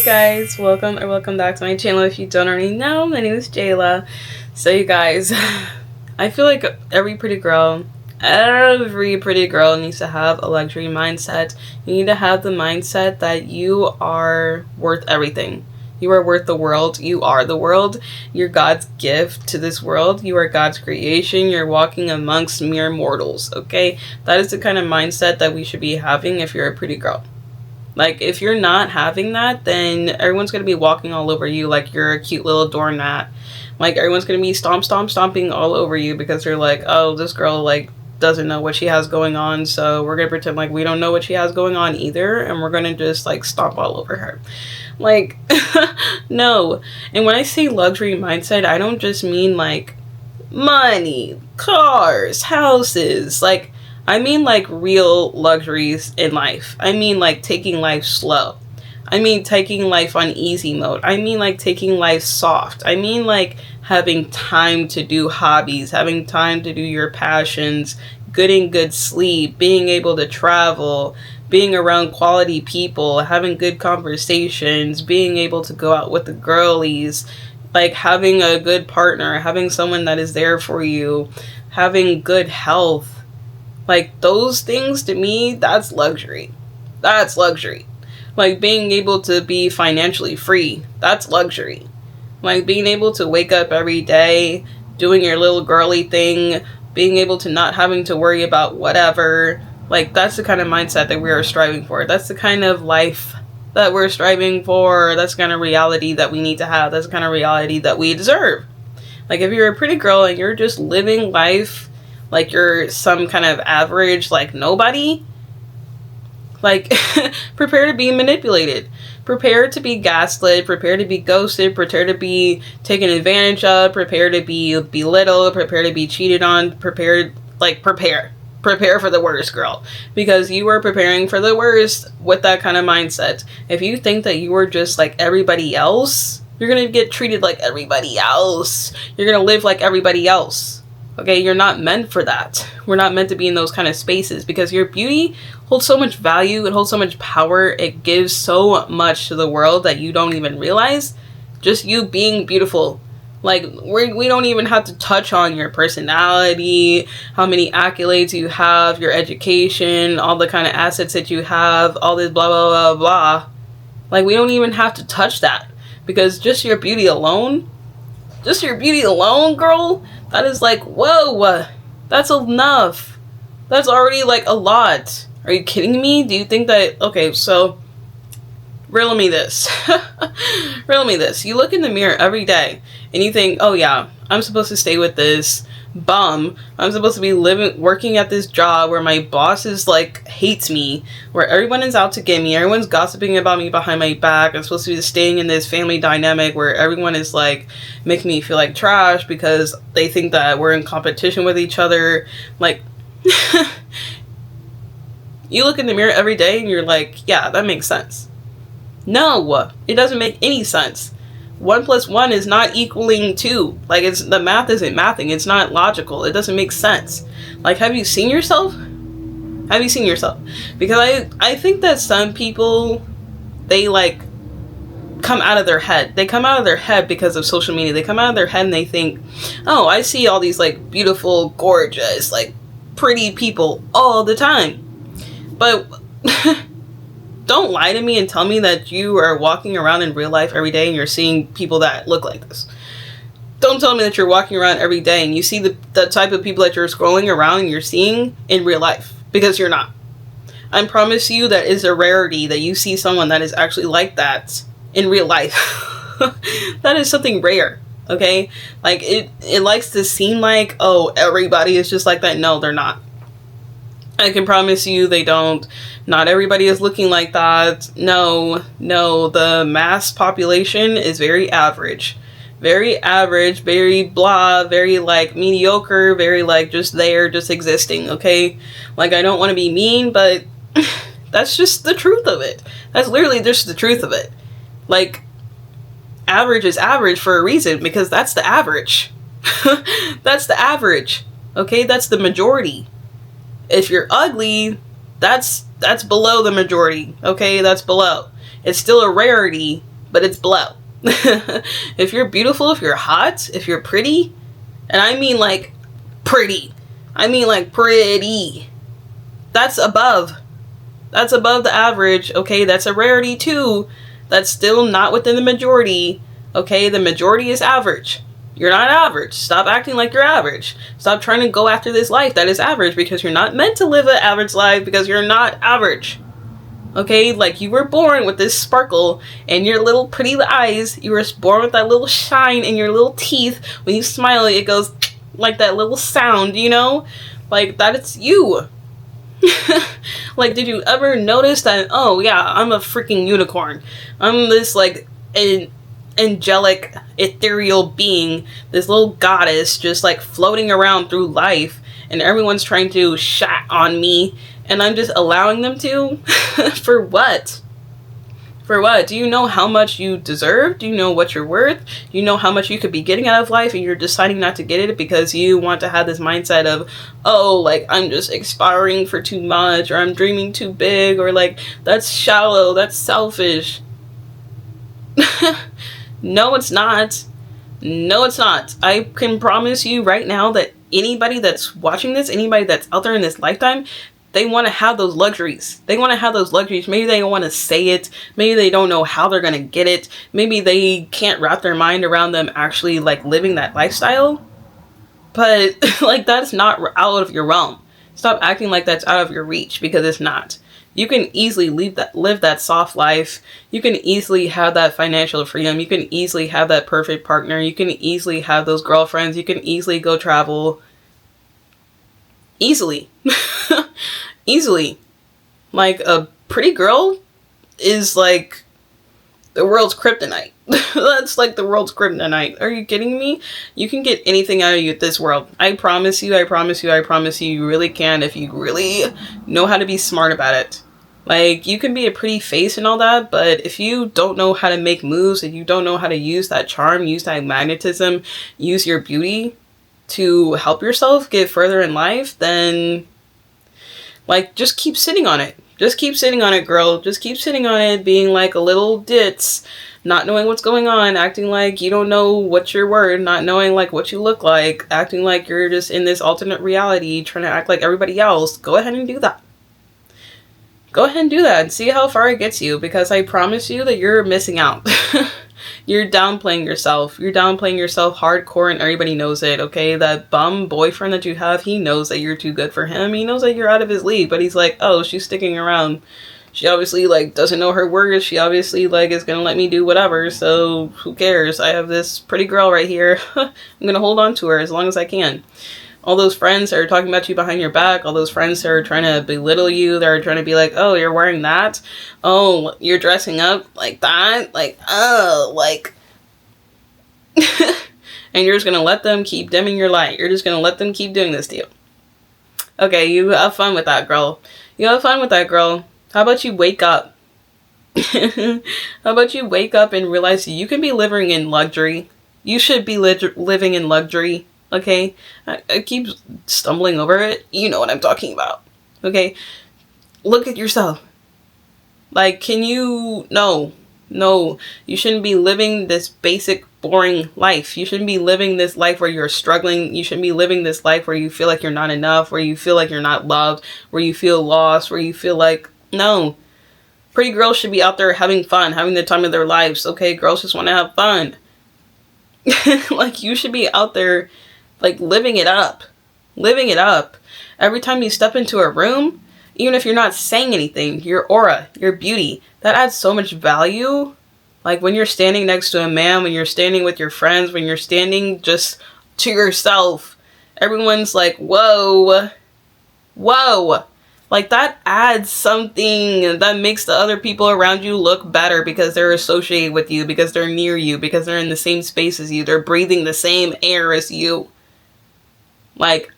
Hey guys, welcome back to my channel. If you don't already know, my name is Jayla. So you guys, I feel like every pretty girl needs to have a luxury mindset. You need to have the mindset that you are worth everything. You are worth the world. You are the world. You're God's gift to this world. You are God's creation. You're walking amongst mere mortals, okay? That is the kind of mindset that we should be having if you're a pretty girl. Like, if you're not having that, then everyone's going to be walking all over you like you're a cute little doormat. Like, everyone's going to be stomping all over you because they're like, oh, this girl, like, doesn't know what she has going on, so we're going to pretend like we don't know what she has going on either, and we're going to just, like, stomp all over her. Like, no. And when I say luxury mindset, I don't just mean, like, money, cars, houses, like, I mean like real luxuries in life. I mean like taking life slow. I mean taking life on easy mode. I mean like taking life soft. I mean like having time to do hobbies, having time to do your passions, getting good sleep, being able to travel, being around quality people, having good conversations, being able to go out with the girlies, like having a good partner, having someone that is there for you, having good health. Like, those things, to me, that's luxury. That's luxury. Like, being able to be financially free, that's luxury. Like, being able to wake up every day, doing your little girly thing, being able to not having to worry about whatever. Like, that's the kind of mindset that we are striving for. That's the kind of life that we're striving for. That's the kind of reality that we need to have. That's the kind of reality that we deserve. Like, if you're a pretty girl and you're just living life like you're some kind of average, like, nobody, like, prepare to be manipulated. Prepare to be gaslit. Prepare to be ghosted. Prepare to be taken advantage of. Prepare to be belittled. Prepare to be cheated on. Prepare for the worst, girl. Because you are preparing for the worst with that kind of mindset. If you think that you are just like everybody else, you're going to get treated like everybody else. You're going to live like everybody else. Okay, you're not meant for that. We're not meant to be in those kind of spaces because your beauty holds so much value. It holds so much power. It gives so much to the world that you don't even realize. Just you being beautiful. Like, we don't even have to touch on your personality, how many accolades you have, your education, all the kind of assets that you have, all this blah, blah, blah, blah. Like, we don't even have to touch that because just your beauty alone, girl, that is like, whoa, that's enough. That's already like a lot. Are you kidding me? Do you think that, okay, so riddle me this. Riddle me this. You look in the mirror every day and you think, oh yeah, I'm supposed to stay with this bum. I'm supposed to be working at this job where my boss is like hates me, where everyone is out to get me, everyone's gossiping about me behind my back. I'm supposed to be staying in this family dynamic where everyone is like making me feel like trash because they think that we're in competition with each other. Like, you look in the mirror every day and you're like, yeah, that makes sense. No, it doesn't make any sense. 1 + 1 is not equaling 2. Like, the math isn't mathing. It's not logical. It doesn't make sense. Like, have you seen yourself? Have you seen yourself? Because I think that some people, they, like, come out of their head. They come out of their head because of social media. They come out of their head and they think, oh, I see all these, like, beautiful, gorgeous, like, pretty people all the time. But don't lie to me and tell me that you are walking around in real life every day and you're seeing people that look like this. Don't tell me that you're walking around every day and you see the type of people that you're scrolling around and you're seeing in real life, because you're not. I promise you that is a rarity that you see someone that is actually like that in real life. That is something rare, okay? Like, it likes to seem like, oh, everybody is just like that. No, they're not. I can promise you they don't. Not everybody is looking like that. No, the mass population is very average. Very average, very blah, very like mediocre, very like just there, just existing, okay? Like, I don't want to be mean, but that's just the truth of it. That's literally just the truth of it. Like, average is average for a reason, because that's the average. That's the average, okay? That's the majority. If you're ugly, that's below the majority, okay? That's below. It's still a rarity, but it's below. If you're beautiful, if you're hot, if you're pretty, and I mean like pretty, I mean like pretty, that's above. That's above the average, okay? That's a rarity too. That's still not within the majority, okay? The majority is average. You're not average. Stop acting like you're average. Stop trying to go after this life that is average, because you're not meant to live an average life, because you're not average. Okay, like you were born with this sparkle in your little pretty eyes. You were born with that little shine in your little teeth. When you smile, it goes like that little sound, you know? Like that it's you. Like, did you ever notice that, oh yeah, I'm a freaking unicorn. I'm this like angelic, ethereal being, this little goddess just like floating around through life, and everyone's trying to shat on me, and I'm just allowing them to? For what? For what? Do you know how much you deserve? Do you know what you're worth? Do you know how much you could be getting out of life, and you're deciding not to get it because you want to have this mindset of, oh, like, I'm just expiring for too much, or I'm dreaming too big, or like, that's shallow, that's selfish. No, it's not. No, it's not. I can promise you right now that anybody that's watching this, anybody that's out there in this lifetime, they want to have those luxuries. They want to have those luxuries. Maybe they don't want to say it. Maybe they don't know how they're going to get it. Maybe they can't wrap their mind around them actually like living that lifestyle. But like, that's not out of your realm. Stop acting like that's out of your reach, because it's not. You can easily live that soft life. You can easily have that financial freedom. You can easily have that perfect partner. You can easily have those girlfriends. You can easily go travel. Easily. Easily. Like, a pretty girl is like the world's kryptonite. That's like the world's kryptonite. Are you kidding me? You can get anything out of this world. I promise you, I promise you, I promise you, you really can, if you really know how to be smart about it. Like, you can be a pretty face and all that, but if you don't know how to make moves, if you don't know how to use that charm, use that magnetism, use your beauty to help yourself get further in life, then like, just keep sitting on it. Just keep sitting on it, girl. Just keep sitting on it, being like a little ditz, not knowing what's going on, acting like you don't know what you're worth, not knowing like what you look like, acting like you're just in this alternate reality, trying to act like everybody else. Go ahead and do that. Go ahead and do that and see how far it gets you, because I promise you that you're missing out. You're downplaying yourself. You're downplaying yourself hardcore, and everybody knows it, okay? That bum boyfriend that you have, he knows that you're too good for him. He knows that you're out of his league, but he's like, oh, she's sticking around. She obviously, like, doesn't know her worth. She obviously, like, is gonna let me do whatever, so who cares? I have this pretty girl right here. I'm gonna hold on to her as long as I can. All those friends that are talking about you behind your back, all those friends that are trying to belittle you, that are trying to be like, oh, you're wearing that? Oh, you're dressing up like that? Like, oh, like... And you're just going to let them keep dimming your light. You're just going to let them keep doing this to you. Okay, you have fun with that, girl. You have fun with that, girl. How about you wake up? How about you wake up and realize you can be living in luxury. You should be living in luxury. Okay, I keep stumbling over it. You know what I'm talking about. Okay, look at yourself. Like, can you... No, you shouldn't be living this basic, boring life. You shouldn't be living this life where you're struggling. You shouldn't be living this life where you feel like you're not enough, where you feel like you're not loved, where you feel lost, where you feel like... No. Pretty girls should be out there having fun, having the time of their lives. Okay, girls just want to have fun. Like, you should be out there... like, living it up. Living it up. Every time you step into a room, even if you're not saying anything, your aura, your beauty, that adds so much value. Like, when you're standing next to a man, when you're standing with your friends, when you're standing just to yourself, everyone's like, whoa. Whoa. Like, that adds something that makes the other people around you look better, because they're associated with you, because they're near you, because they're in the same space as you, they're breathing the same air as you. Like,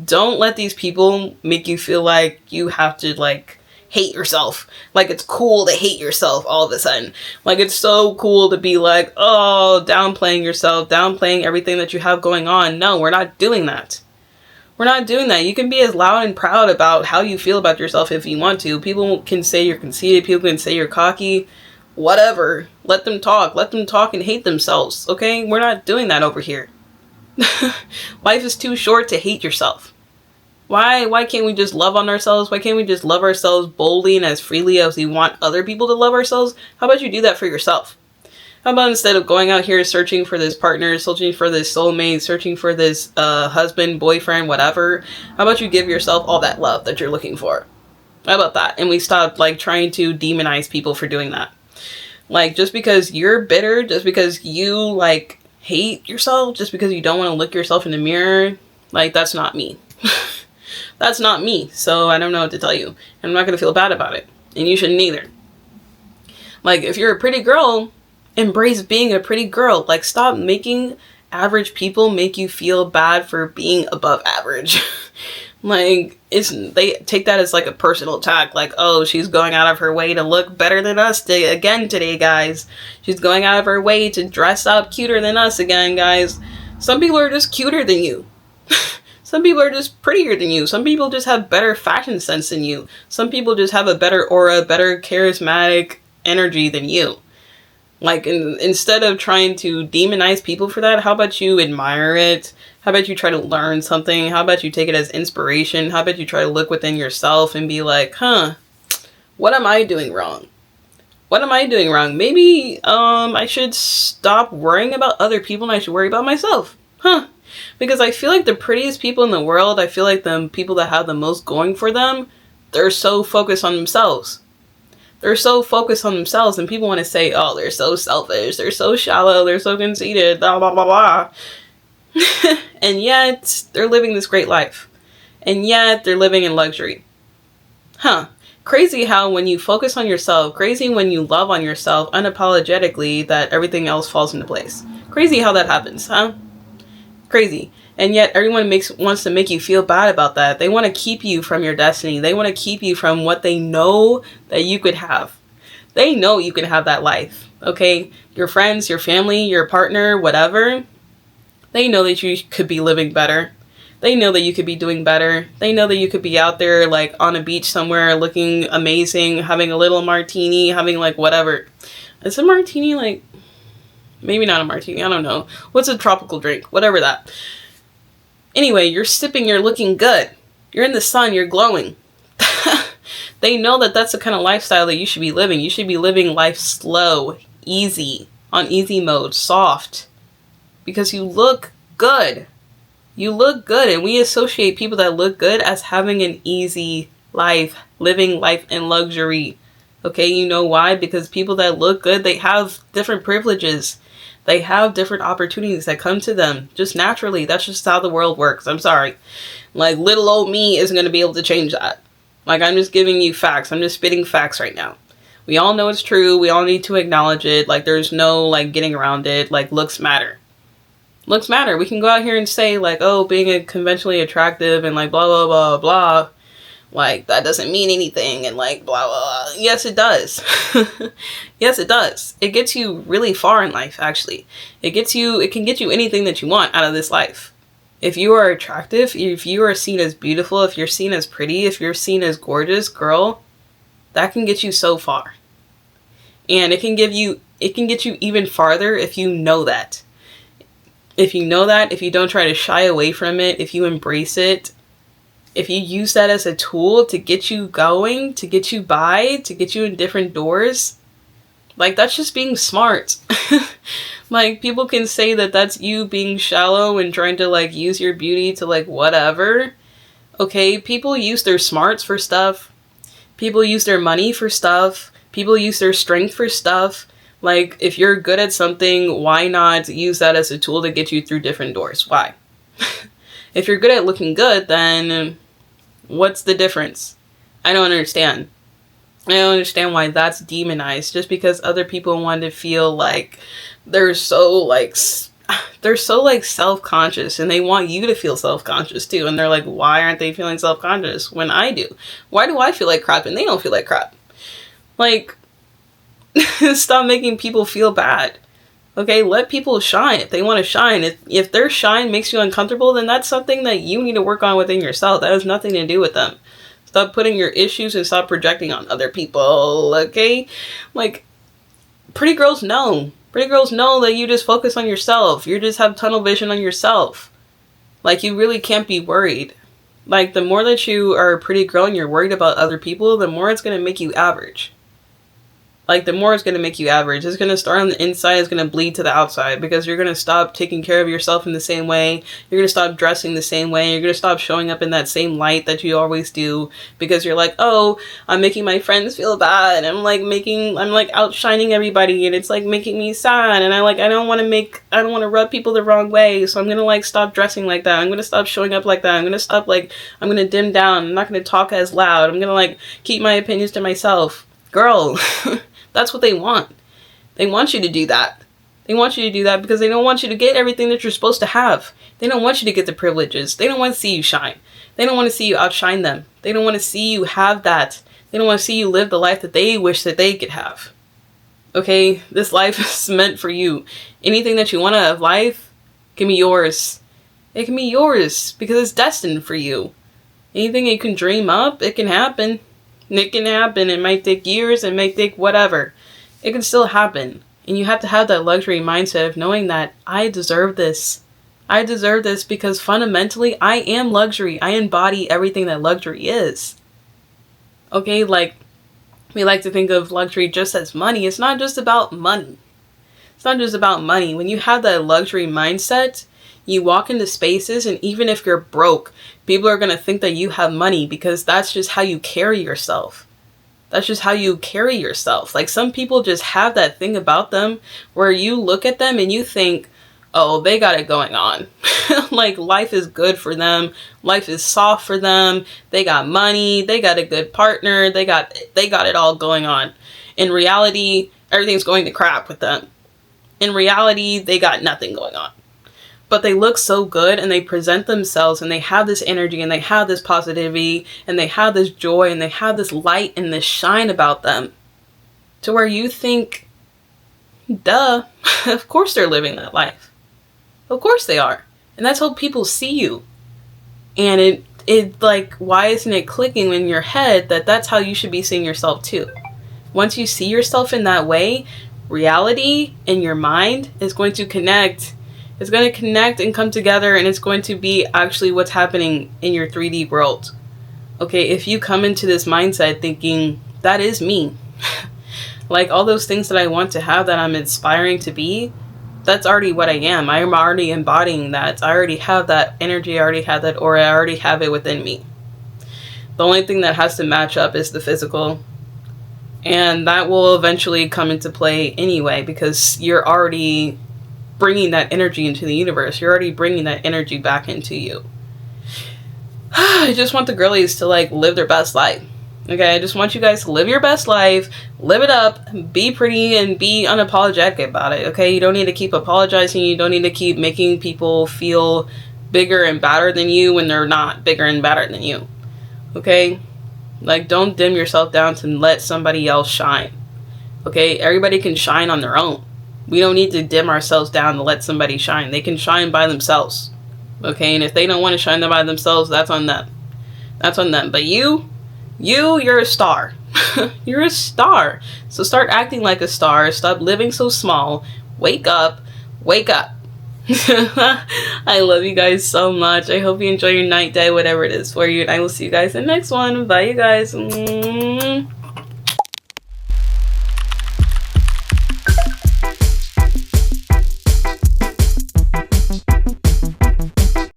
don't let these people make you feel like you have to, like, hate yourself. Like, it's cool to hate yourself all of a sudden. Like, it's so cool to be like, oh, downplaying yourself, downplaying everything that you have going on. No, we're not doing that. We're not doing that. You can be as loud and proud about how you feel about yourself if you want to. People can say you're conceited. People can say you're cocky. whatever. Let them talk. Let them talk and hate themselves. Okay? We're not doing that over here. Life is too short to hate yourself. Why can't we just love on ourselves? Why can't we just love ourselves boldly and as freely as we want other people to love ourselves? How about you do that for yourself? How about instead of going out here searching for this partner, searching for this soulmate, searching for this husband, boyfriend, whatever, how about you give yourself all that love that you're looking for? How about that? And we stop like trying to demonize people for doing that. Like, just because you're bitter, just because you like hate yourself, just because you don't want to look yourself in the mirror, like, that's not me. That's not me. So I don't know what to tell you. I'm not going to feel bad about it. And you shouldn't either. Like, if you're a pretty girl, embrace being a pretty girl. Like, stop making average people make you feel bad for being above average. Like, they take that as like a personal attack. Like, oh, she's going out of her way to look better than us again today, guys. She's going out of her way to dress up cuter than us again, guys. Some people are just cuter than you. Some people are just prettier than you. Some people just have better fashion sense than you. Some people just have a better aura, better charismatic energy than you. Like, instead of trying to demonize people for that, how about you admire it? How about you try to learn something? How about you take it as inspiration? How about you try to look within yourself and be like, what am I doing wrong? What am I doing wrong? Maybe I should stop worrying about other people and I should worry about myself. Because I feel like the prettiest people in the world, I feel like the people that have the most going for them, they're so focused on themselves. They're so focused on themselves, and people want to say, oh, they're so selfish, they're so shallow, they're so conceited, blah, blah, blah, blah. And yet, they're living this great life. And yet, they're living in luxury. Crazy how when you focus on yourself, crazy when you love on yourself unapologetically, that everything else falls into place. Crazy how that happens, Crazy. And yet everyone wants to make you feel bad about that. They want to keep you from your destiny. They want to keep you from what they know that you could have. They know you can have that life, okay? Your friends, your family, your partner, whatever, they know that you could be living better. They know that you could be doing better. They know that you could be out there like on a beach somewhere looking amazing, having a little martini, having like whatever. Is a martini like, maybe not a martini, I don't know. What's a tropical drink? Whatever that. Anyway, you're sipping, you're looking good. You're in the sun, you're glowing. They know that that's the kind of lifestyle that you should be living. You should be living life slow, easy, on easy mode, soft. Because you look good. You look good, and we associate people that look good as having an easy life, living life in luxury. Okay, you know why? Because people that look good, they have different privileges. They have different opportunities that come to them just naturally. That's just how the world works. I'm sorry. Like, little old me isn't going to be able to change that. Like, I'm just giving you facts. I'm just spitting facts right now. We all know it's true. We all need to acknowledge it. Like, there's no, like, getting around it. Like, looks matter. Looks matter. We can go out here and say, like, oh, being a conventionally attractive and, like, blah, blah, blah, blah. Like, that doesn't mean anything and, like, blah, blah, blah. Yes, it does. Yes, it does. It gets you really far in life, actually. It can get you anything that you want out of this life. If you are attractive, if you are seen as beautiful, if you're seen as pretty, if you're seen as gorgeous, girl, that can get you so far. And it can get you even farther if you know that. If you know that, if you don't try to shy away from it, if you embrace it, if you use that as a tool to get you going, to get you by, to get you in different doors, like, that's just being smart. Like, people can say that that's you being shallow and trying to, like, use your beauty to, like, whatever. Okay, people use their smarts for stuff. People use their money for stuff. People use their strength for stuff. Like, if you're good at something, why not use that as a tool to get you through different doors? Why? If you're good at looking good, then what's the difference? I don't understand. I don't understand why that's demonized just because other people want to feel like they're so self-conscious, and they want you to feel self-conscious too. And they're like, why aren't they feeling self-conscious when I do? Why do I feel like crap and they don't feel like crap? Like, stop making people feel bad. Okay, let people shine if they want to shine. If their shine makes you uncomfortable, then that's something that you need to work on within yourself. That has nothing to do with them. Stop putting your issues and stop projecting on other people, okay? Like, Pretty girls know. Pretty girls know that you just focus on yourself. You just have tunnel vision on yourself. Like, you really can't be worried. Like, the more that you are a pretty girl and you're worried about other people, the more it's going to make you average. Like, the more it's going to make you average. It's going to start on the inside, it's going to bleed to the outside, because you're going to stop taking care of yourself in the same way. You're going to stop dressing the same way. You're going to stop showing up in that same light that you always do, because you're like, oh, I'm making my friends feel bad. I'm like outshining everybody, and it's like making me sad. And I don't want to rub people the wrong way. So I'm going to like stop dressing like that. I'm going to stop showing up like that. I'm going to dim down. I'm not going to talk as loud. I'm going to like keep my opinions to myself. Girl, that's what they want. They want you to do that. They want you to do that because they don't want you to get everything that you're supposed to have. They don't want you to get the privileges. They don't want to see you shine. They don't want to see you outshine them. They don't want to see you have that. They don't want to see you live the life that they wish that they could have. Okay? This life is meant for you. Anything that you want out of life can be yours. It can be yours because it's destined for you. Anything you can dream up, it can happen. It can happen. It might take years. It might take whatever. It can still happen. And you have to have that luxury mindset of knowing that I deserve this. I deserve this because fundamentally I am luxury. I embody everything that luxury is. Okay, like we like to think of luxury just as money. It's not just about money. It's not just about money. When you have that luxury mindset, you walk into spaces, and even if you're broke, people are going to think that you have money because that's just how you carry yourself. That's just how you carry yourself. Like, some people just have that thing about them where you look at them and you think, oh, they got it going on. Like, life is good for them. Life is soft for them. They got money. They got a good partner. They got it all going on. In reality, everything's going to crap with them. In reality, they got nothing going on. But they look so good and they present themselves and they have this energy and they have this positivity and they have this joy and they have this light and this shine about them to where you think, duh, of course they're living that life. Of course they are. And that's how people see you. And it like, why isn't it clicking in your head that that's how you should be seeing yourself too? Once you see yourself in that way, reality in your mind is going to connect. It's going to connect and come together, and it's going to be actually what's happening in your 3D world. Okay, if you come into this mindset thinking, that is me. Like, all those things that I want to have, that I'm inspiring to be, that's already what I am. I am already embodying that. I already have that energy. I already have that aura. I already have it within me. The only thing that has to match up is the physical. And that will eventually come into play anyway, because you're already bringing that energy into the universe. You're already bringing that energy back into you. I just want the girlies to like live their best life. Okay, I just want you guys to live your best life, live it up, be pretty, and be unapologetic about it. Okay, you don't need to keep apologizing. You don't need to keep making people feel bigger and badder than you when they're not bigger and badder than you. Okay, like, don't dim yourself down to let somebody else shine. Okay, everybody can shine on their own. We don't need to dim ourselves down to let somebody shine. They can shine by themselves. Okay, and if they don't want to shine by themselves, that's on them. That's on them. But you're a star. You're a star. So start acting like a star. Stop living so small. Wake up. Wake up. I love you guys so much. I hope you enjoy your night, day, whatever it is for you. And I will see you guys in the next one. Bye, you guys.